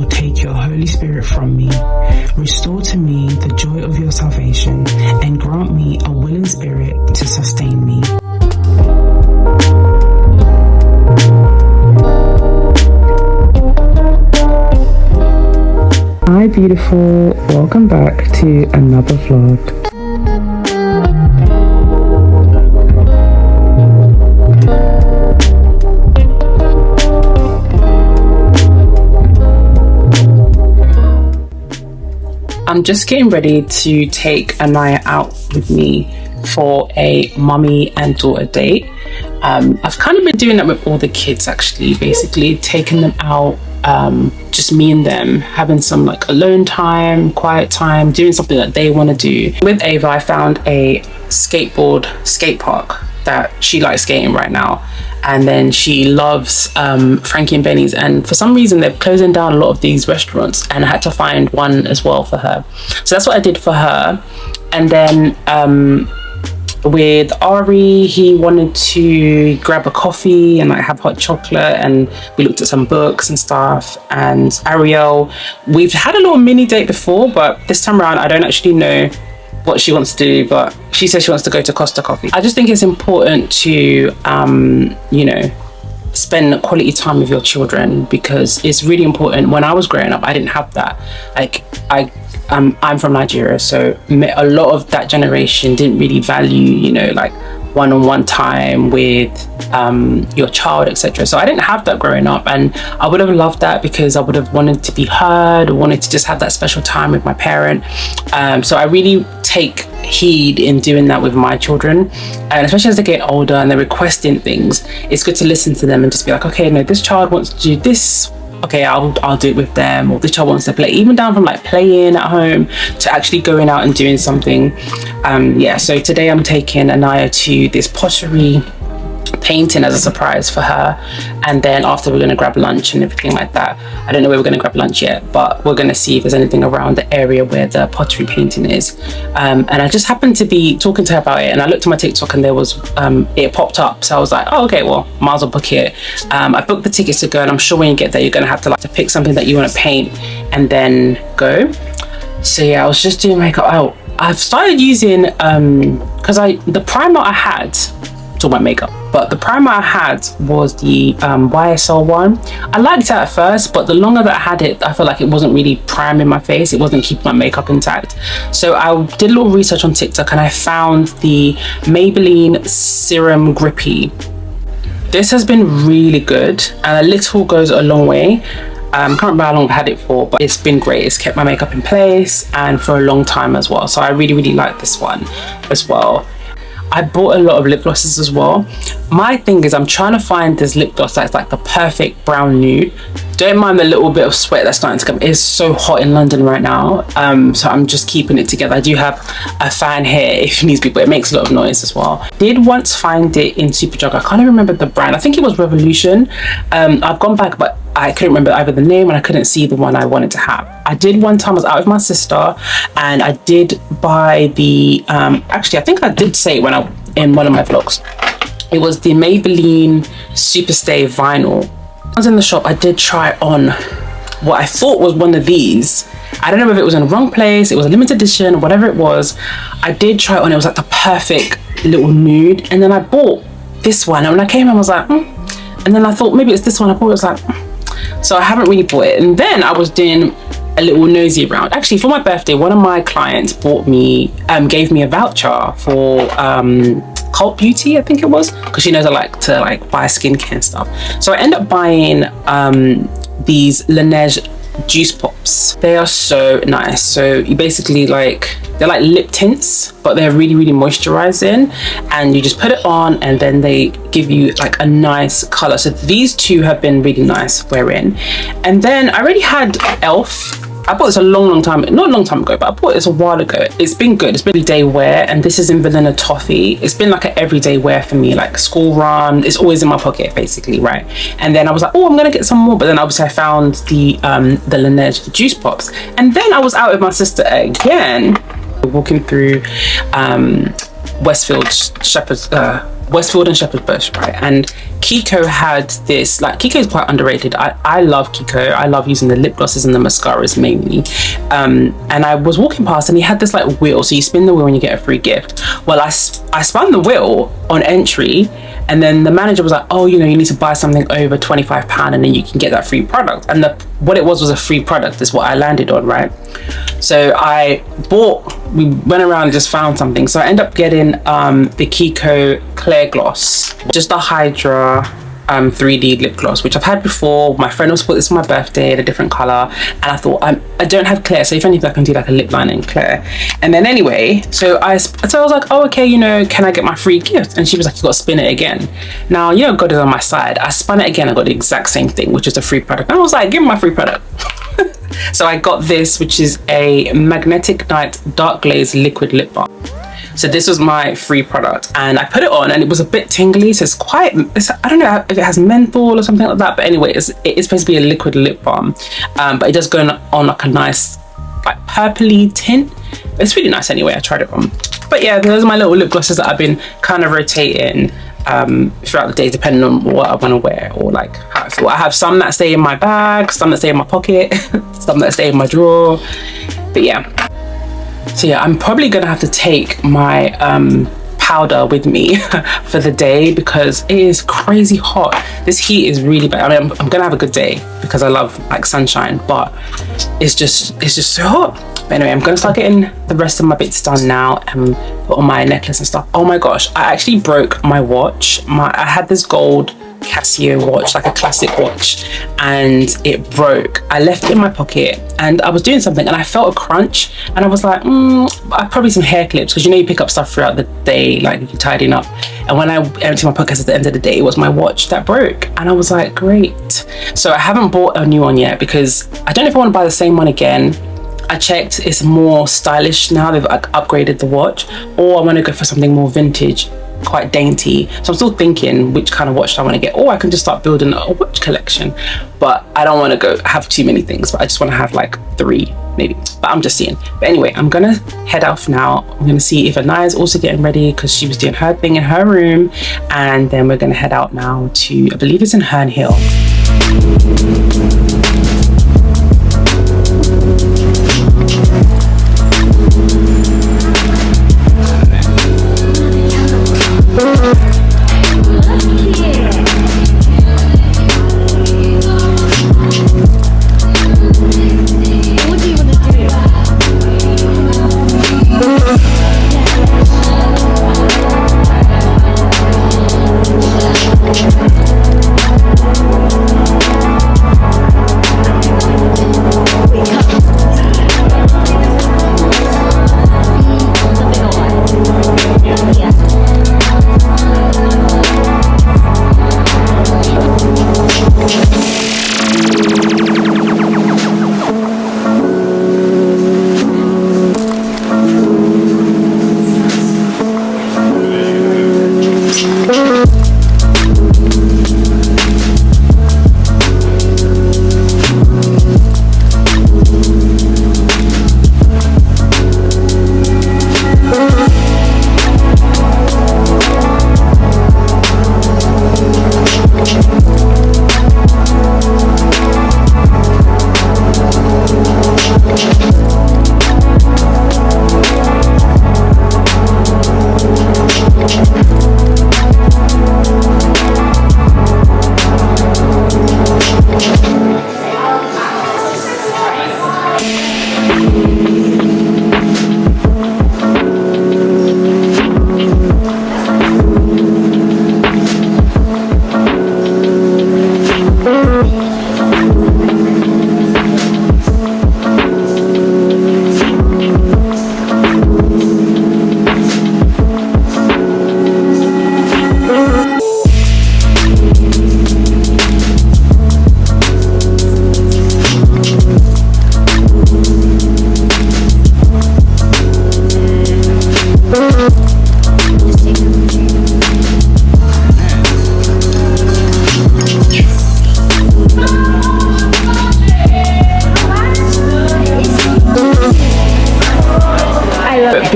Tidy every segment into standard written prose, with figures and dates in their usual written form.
will take your Holy Spirit from me. Restore to me the joy of your salvation, and grant me a willing spirit to sustain me. Hi beautiful, welcome back to another vlog. I'm just getting ready to take Anaya out with me for a mummy and daughter date. I've kind of been doing that with all the kids actually, basically taking them out, just me and them, having some like alone time, quiet time, doing something that they want to do. With Ava, I found a skate park that she likes skating right now. And then she loves Frankie and Benny's, and for some reason they're closing down a lot of these restaurants, and I had to find one as well for her. So that's what I did for her. And then with Ari, he wanted to grab a coffee and like have hot chocolate, and we looked at some books and stuff. And Ariel, we've had a little mini date before, but this time around I don't actually know what she wants to do, but she says she wants to go to Costa Coffee. I just think it's important to you know, spend quality time with your children, because it's really important. When I was growing up, I didn't have that. Like I'm from Nigeria, so a lot of that generation didn't really value, you know, like one-on-one time with your child, etc. So I didn't have that growing up, and I would have loved that, because I would have wanted to be heard, wanted to just have that special time with my parent. So I really take heed in doing that with my children, and especially as they get older and they're requesting things, it's good to listen to them and just be like, okay, no, this child wants to do this, okay, I'll do it with them. Or this child wants to play, even down from like playing at home to actually going out and doing something. Yeah, so today I'm taking Anaya to this pottery painting as a surprise for her, and then after we're going to grab lunch and everything like that. I don't know where we're going to grab lunch yet, but we're going to see if there's anything around the area where the pottery painting is. And I just happened to be talking to her about it, and I looked at my TikTok and there was it popped up, so I was like, oh, okay, well, might as well book it. I booked the tickets to go, and I'm sure when you get there you're going to have to pick something that you want to paint and then go. So yeah, I was just doing makeup. I've started using because the primer I had, talk about makeup, but the primer I had was the YSL one. I liked it at first, but the longer that I had it, I felt like it wasn't really priming my face. It wasn't keeping my makeup intact. So I did a little research on TikTok, and I found the Maybelline Serum Grippy. This has been really good, and a little goes a long way. I can't remember how long I've had it for, but it's been great. It's kept my makeup in place and for a long time as well. So I really, really like this one as well. I bought a lot of lip glosses as well. My thing is, I'm trying to find this lip gloss that's like the perfect brown nude. Don't mind the little bit of sweat that's starting to come. It's so hot in London right now, so I'm just keeping it together. I do have a fan here if it needs to be, but it makes a lot of noise as well. Did once find it in Superdrug. I can't even remember the brand. I think it was Revolution. I've gone back, but I couldn't remember either the name, and I couldn't see the one I wanted to have. I did one time, I was out with my sister, and I did buy the actually I think I did say it when in one of my vlogs. It was the Maybelline Superstay Vinyl. I was in the shop, I did try on what I thought was one of these. I don't know if it was in the wrong place, it was a limited edition, whatever it was. I did try it on, it was like the perfect little nude, and then I bought this one, and when I came home I was like, and then I thought maybe it's this one. I bought it, was like, so I haven't really bought it. And then I was doing a little nosy around. Actually, for my birthday, one of my clients gave me a voucher for Cult Beauty, I think it was, because she knows I like to buy skincare and stuff. So I end up buying these Laneige juice pops. They are so nice. So you basically they're like lip tints, but they're really, really moisturizing, and you just put it on and then they give you like a nice color. So these two have been really nice wearing. And then I already had Elf. I bought this not a long time ago, but I bought this a while ago. It's been good. It's been everyday wear, and this is in vanilla toffee. It's been like an everyday wear for me, like school run. It's always in my pocket, basically, right? And then I was like, oh, I'm gonna get some more. But then obviously I found the Laneige juice pops, and then I was out with my sister again, walking through Westfield Westfield and Shepherd's Bush, right? And Kiko had this, like, Kiko is quite underrated. I love Kiko. I love using the lip glosses and the mascaras mainly. And I was walking past and he had this like wheel. So you spin the wheel and you get a free gift. Well, I spun the wheel on entry, and then the manager was like, oh, you know, you need to buy something over £25 and then you can get that free product. And what it was a free product is what I landed on, right? So we went around and just found something. So I ended up getting the Kiko Clear Gloss, just the Hydra 3D lip gloss, which I've had before. My friend was put this for my birthday in a different color, and I thought I don't have clear, so if anything I can do like a lip liner in clear. And then anyway, so I was like, oh, okay, you know, can I get my free gift? And she was like, you got to spin it again. Now, you know, God is on my side. I spun it again. I got the exact same thing, which is a free product. And I was like, give me my free product. So I got this, which is a Magnetic Night Dark Glaze Liquid Lip Balm. So this was my free product, and I put it on and it was a bit tingly. So I don't know if it has menthol or something like that, but anyway, it's basically a liquid lip balm. But it does go on like a nice like purpley tint. It's really nice anyway. I tried it on. But yeah, those are my little lip glosses that I've been kind of rotating throughout the day, depending on what I want to wear or like how I feel. I have some that stay in my bag, some that stay in my pocket, some that stay in my drawer. But yeah. So yeah, I'm probably gonna have to take my powder with me for the day because it is crazy hot. This heat is really bad. I mean, I'm gonna have a good day because I love like sunshine, but it's just so hot. But anyway, I'm gonna start getting the rest of my bits done now and put on my necklace and stuff. Oh my gosh, I actually broke my watch. I had this gold Casio watch, like a classic watch, and it broke. I left it in my pocket and I was doing something and I felt a crunch and I was like, probably some hair clips, because you know you pick up stuff throughout the day, like you're tidying up. And when I emptied my pockets at the end of the day, it was my watch that broke, and I was like, great. So I haven't bought a new one yet because I don't know if I want to buy the same one again. I checked, it's more stylish now, they've upgraded the watch, or I want to go for something more vintage, quite dainty. So I'm still thinking which kind of watch I want to get, or I can just start building a watch collection. But I don't want to have too many things, but I just want to have like 3 maybe, but I'm just seeing. But anyway, I'm gonna head off now. I'm gonna see if Anaya's also getting ready because she was doing her thing in her room, and then we're gonna head out now to, I believe it's in Herne Hill.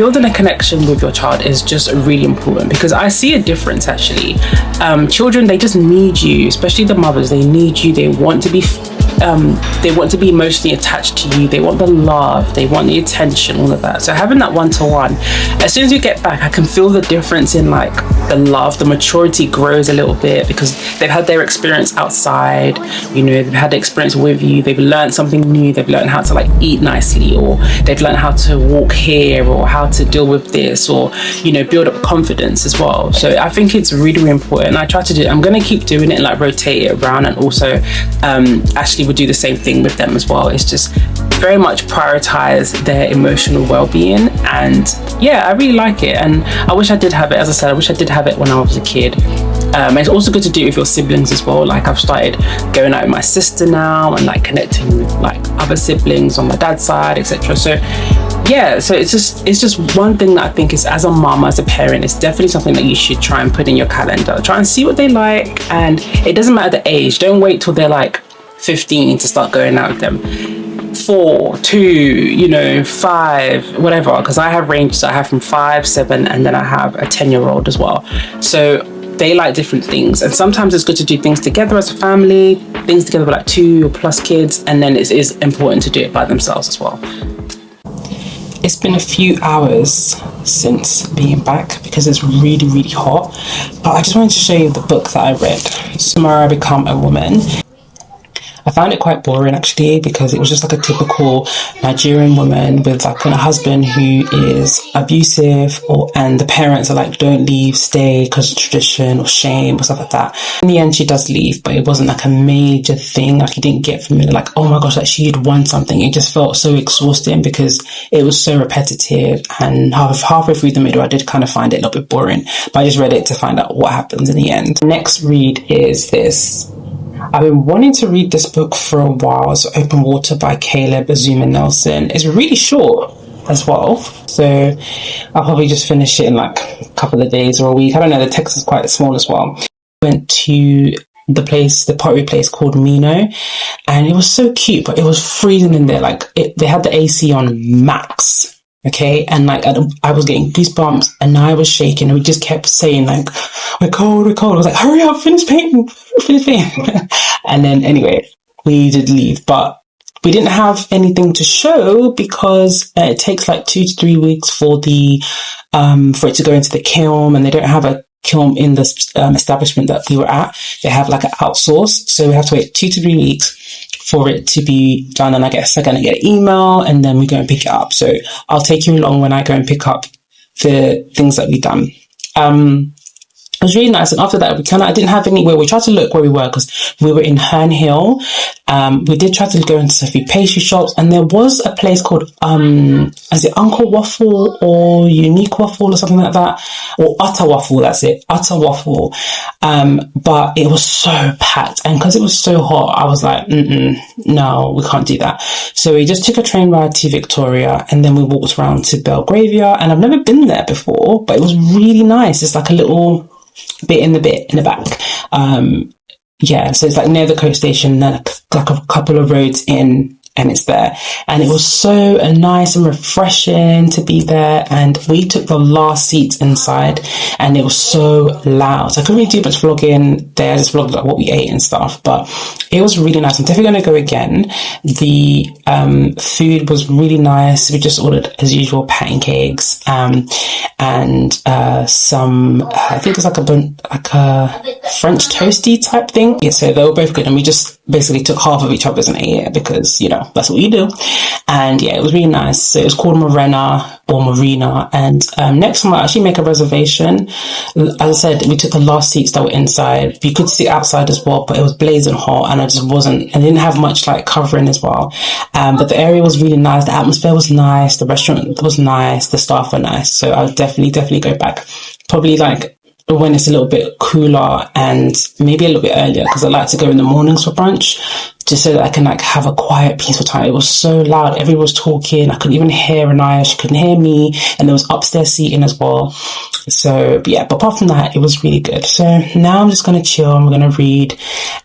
building a connection with your child is just really important, because I see a difference actually. Children, they just need you, especially the mothers. They need you. They want to be emotionally attached to you. They want the love, they want the attention, all of that. So having that one-to-one, as soon as you get back, I can feel the difference in like the love, the maturity grows a little bit, because they've had their experience outside, you know, they've had the experience with you, they've learned something new, they've learned how to like eat nicely, or they've learned how to walk here, or how to deal with this, or, you know, build up confidence as well. So I think it's really, really important. I try to do it. I'm going to keep doing it and like rotate it around, and also Ashley would do the same thing with them as well. It's just very much prioritize their emotional well-being, and yeah, I really like it. And I wish I did have it. As I said, I wish I did have it when I was a kid. It's also good to do it with your siblings as well. Like I've started going out with my sister now, and like connecting with like other siblings on my dad's side, etc. So yeah, so it's just one thing that I think is, as a mom, as a parent, it's definitely something that you should try and put in your calendar. Try and see what they like, and it doesn't matter the age. Don't wait till they're like 15 to start going out with them. 4, 2, you know, 5, whatever, because I have ranges. I have from 5, 7, and then I have a 10-year-old as well. So they like different things, and sometimes it's good to do things together as a family, things together with like 2 or plus kids, and then it is important to do it by themselves as well. It's been a few hours since being back because it's really, really hot, but I just wanted to show you the book that I read, Tomorrow I Become a Woman. I found it quite boring actually, because it was just like a typical Nigerian woman with like a husband who is abusive, and the parents are like, don't leave, stay, because of tradition or shame or stuff like that. In the end, she does leave, but it wasn't like a major thing. Like you didn't get from it like, oh my gosh, like she had won something. It just felt so exhausting because it was so repetitive, and halfway through the middle, I did kind of find it a little bit boring, but I just read it to find out what happens in the end. Next read is this. I've been wanting to read this book for a while. It's Open Water by Caleb Azuma Nelson. It's really short as well, so I'll probably just finish it in like a couple of days or a week. I don't know, the text is quite small as well. Went to the pottery place called Mino, and it was so cute, but it was freezing in there. Like they had the AC on max. Okay, and like I was getting goosebumps, and I was shaking, and we just kept saying like, we're cold, we're cold. I was like, hurry up, finish painting. And then anyway, we did leave, but we didn't have anything to show because it takes like 2 to 3 weeks for for it to go into the kiln, and they don't have a kiln in the establishment that we were at. They have like an outsourced, so we have to wait 2 to 3 weeks for it to be done, and I guess I'm gonna get an email and then we go and pick it up. So I'll take you along when I go and pick up the things that we've done. It was really nice, and after that I didn't have anywhere. We tried to look where we were because we were in Herne Hill. We did try to go into a few pastry shops, and there was a place called is it Uncle Waffle or Unique Waffle or something like that, or Utter Waffle, that's it, Utter Waffle. But it was so packed, and because it was so hot, I was like, no, we can't do that. So we just took a train ride to Victoria, and then we walked around to Belgravia, and I've never been there before, but it was really nice. It's like a little bit in the back. Yeah, so it's like near the coast station, and then like a couple of roads in, and it's there. And it was so nice and refreshing to be there. And we took the last seats inside, and it was so loud. So I couldn't really do much vlogging there. I just vlogged like what we ate and stuff, but it was really nice. I'm definitely going to go again. The food was really nice. We just ordered, as usual, pancakes, and some, I think it's like a French toasty type thing. Yeah, so they were both good, and we just basically took half of each other's and ate it because, you know, that's what you do. And yeah, it was really nice. So it was called Marina, and next time I'll actually make a reservation. As I said, we took the last seats that were inside. You could sit outside as well, but it was blazing hot, and I didn't have much like covering as well. But the area was really nice. The atmosphere was nice. The restaurant was nice. The staff were nice. So I'll definitely go back. Probably like when it's a little bit cooler, and maybe a little bit earlier, because I like to go in the mornings for brunch, just so that I can like have a quiet, peaceful time. It was so loud. Everyone was talking. I couldn't even hear Anaya. She couldn't hear me. And there was upstairs seating as well. So yeah, but apart from that, it was really good. So now I'm just going to chill. I'm going to read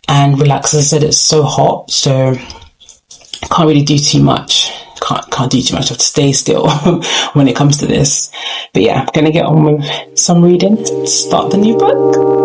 and relax. As I said, it's so hot, so I can't really do too much. can't do too much. I have to stay still when it comes to this. But yeah, I'm gonna get on with some reading to start the new book.